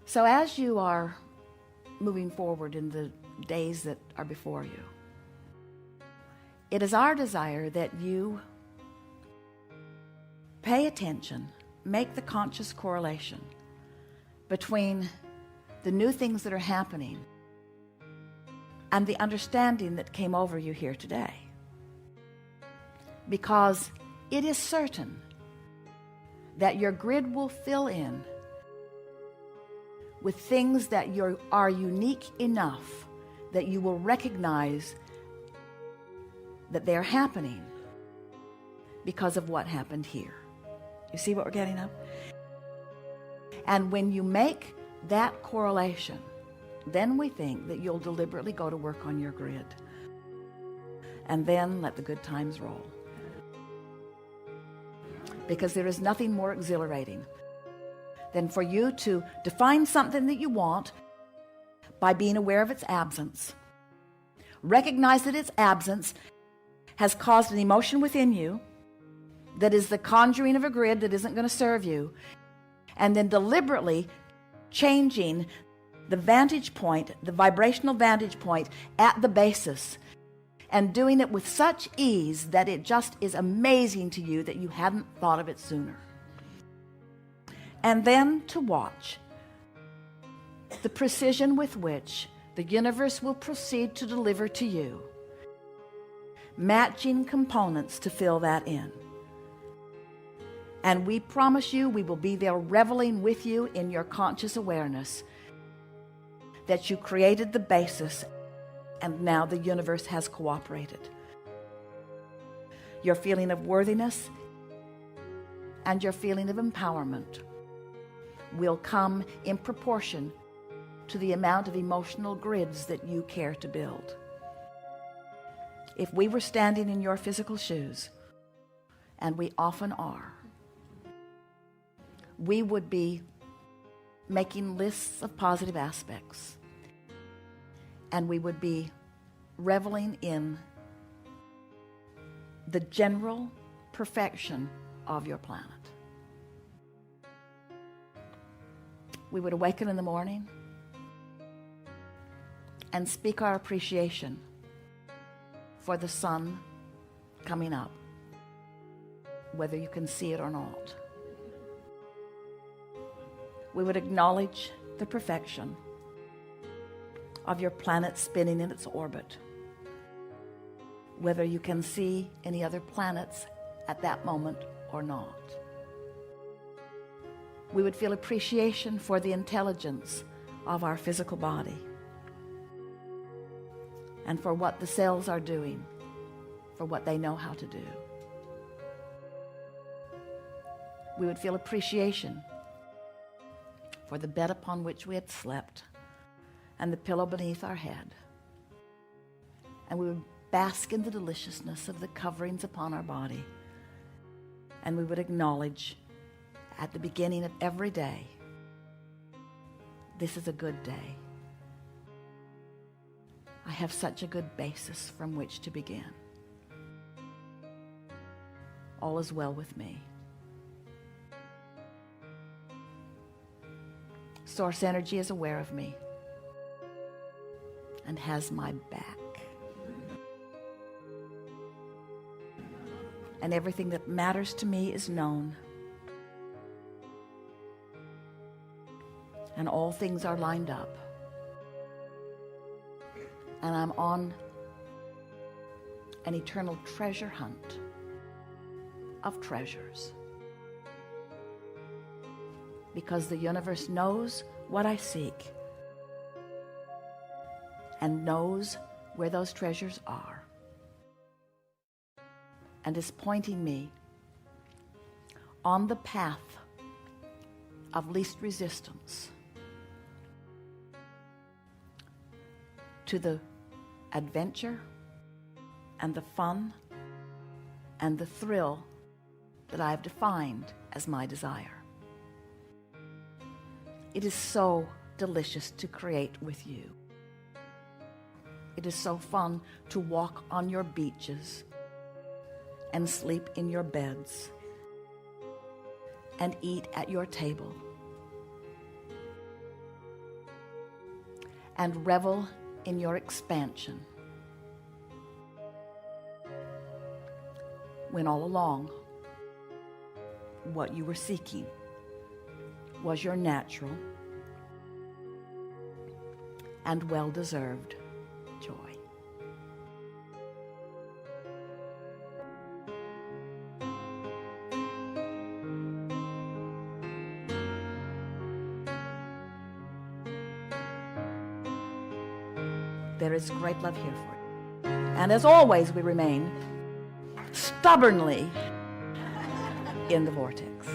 So as you are moving forward in the days that are before you, it is our desire that you pay attention, make the conscious correlation between the new things that are happening and the understanding that came over you here today. Because it is certain that your grid will fill in with things that are unique enough that you will recognize that they're happening because of what happened here. You see what we're getting at? And when you make that correlation, then we think that you'll deliberately go to work on your grid and then let the good times roll. Because there is nothing more exhilarating than for you to define something that you want by being aware of its absence. Recognize that its absence has caused an emotion within you that is the conjuring of a grid that isn't going to serve you, and then deliberately changing the vantage point, the vibrational vantage point at the basis, and doing it with such ease that it just is amazing to you that you hadn't thought of it sooner. And then to watch the precision with which the universe will proceed to deliver to you matching components to fill that in. And we promise you we will be there reveling with you in your conscious awareness that you created the basis and now the universe has cooperated. Your feeling of worthiness and your feeling of empowerment will come in proportion to the amount of emotional grids that you care to build. If we were standing in your physical shoes, and we often are, we would be making lists of positive aspects, and we would be reveling in the general perfection of your planet. We would awaken in the morning and speak our appreciation for the sun coming up, whether you can see it or not. We would acknowledge the perfection of your planet spinning in its orbit, whether you can see any other planets at that moment or not. We would feel appreciation for the intelligence of our physical body and for what the cells are doing, for what they know how to do. We would feel appreciation for the bed upon which we had slept and the pillow beneath our head. And we would bask in the deliciousness of the coverings upon our body. And we would acknowledge at the beginning of every day, this is a good day. I have such a good basis from which to begin. All is well with me. Source energy is aware of me and has my back. And everything that matters to me is known. And all things are lined up. And I'm on an eternal treasure hunt of treasures. Because the universe knows what I seek and knows where those treasures are and is pointing me on the path of least resistance to the adventure and the fun and the thrill that I have defined as my desire. It is so delicious to create with you. It is so fun to walk on your beaches and sleep in your beds and eat at your table and revel in your expansion. When all along, what you were seeking was your natural and well-deserved joy. There is great love here for you. And as always, we remain stubbornly in the vortex.